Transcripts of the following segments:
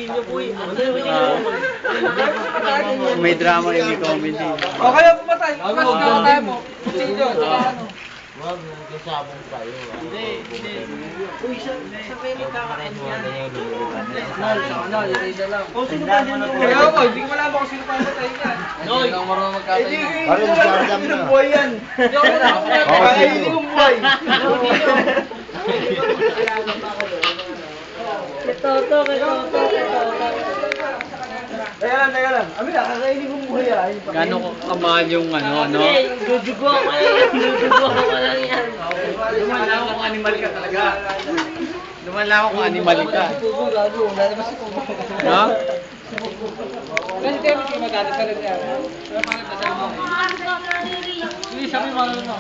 kutsilyo po eh. May drama rin may comedy. O kaya pumatay. Mas tayo mo. Kutsilyo. Wag, nagkasabong tayo. Hindi. Uy, sa kayo magkakain yan. Sino pa din yung... Kaya ako, hindi ko malaman kung sino pa yung patay yan. Noy! Hindi marunong magkatayo. Parang sasam na. Buhay yan. Hindi ako malaman kung kakainin yung buhay. Ketoto. Teka lang. Ami na, kakainin yung buhay yan. Gano'n kamahal yung ano? Dudugo ko lang yan. Lumalaw kung animal ka talaga. Lumalaw kung animal ka. No? Kasi kaya hindi magkano talaga yan. Pero pangit na siya mo. Hindi, sabi mo ano.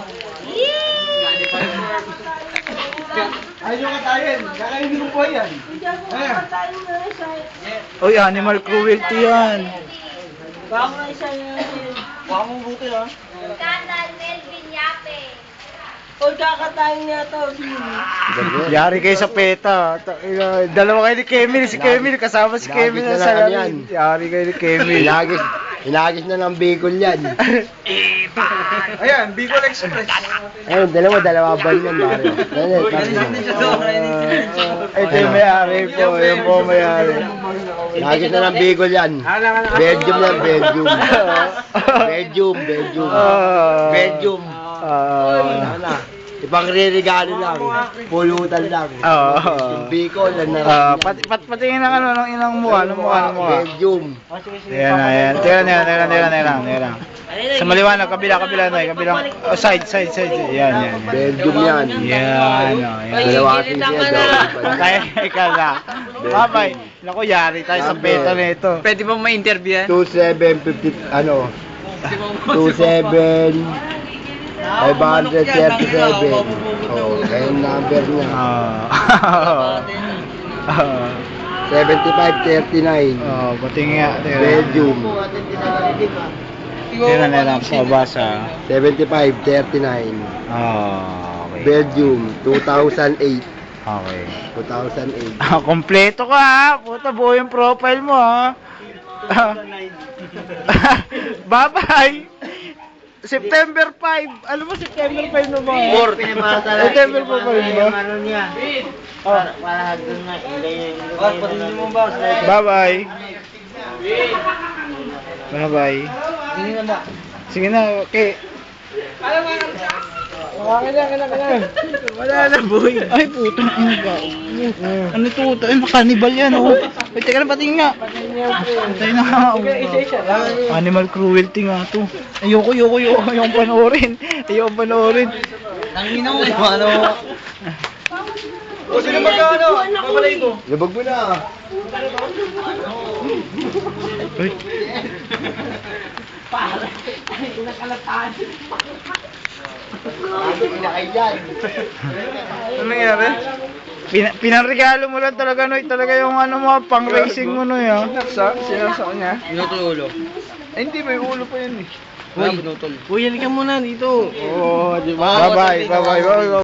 Ayaw nyo katayin. Kakainin yung buhay yan. Uy, animal cruelty yan. Baka mo na isa yun. Baka mong buti ha. Skandal Melvin Yape. O kakatayin niya to. Yari kayo sa PETA. Dalawa kayo ni Kemil. Si Kemil, kasama si Kemil na sa lamin. Yari kayo ni Kemil. Hinagis na ng Bicol yan. Ayan, Bicol Express. Ayun, dalawa ban yan, Mario. Ito yung may-ari po. Yung po may-ari. Hinagis na ng Bicol yan. Belgium yan, Belgium. Belgium. Ipang-re-regalo lang. Pulutan lang. Yung Bicol, yan na. Patingin ng ano, ng inang mukha. Belgium. Ayan. Tira. Sa maliwanag, kabila na. Kabilang, side. Yan. Belgium yan. Yan. Dalawating siya, Kaya, ikaw na. Babay. Naku, yari tayo sa PETA na ito. Pwede ba ma-interview yan? 2750, ano? 27 537. Oh, kaya yung number niya. 7539. Patingin nga. Belgium. Tira na lang sa basa. 7539. Okay. Belgium 2008. Okay. 2008. Kompleto ka ha. Puta, buo yung profile mo ha. Bye-bye. September 5. Alam mo September 5 na ba? September 5 ba? Ano niya? Para doon nga. Patuloy mo ba? Bye-bye. Bye-bye. Sige na, okay. Wala na, boy. Ay, puto. Ano ito? Carnival yan, oh. Ay, teka na, patingin nga. Patay na nga. Animal cruelty nga to. Ayoko panoorin. Tangina mo, ano? O, sino magkano? Papalay mo. Labag mo na. Uy. Ano nangyari? Pinarregalo mo lang talaga, Noy. Talaga yung ano mo, pang racing mo, Noy, ha? Sinasa niya? Binutol ulo. Eh, hindi, may ulo pa yun, eh. Uy, binutol. Uy, halika muna dito. Oo, di ba? Bye-bye.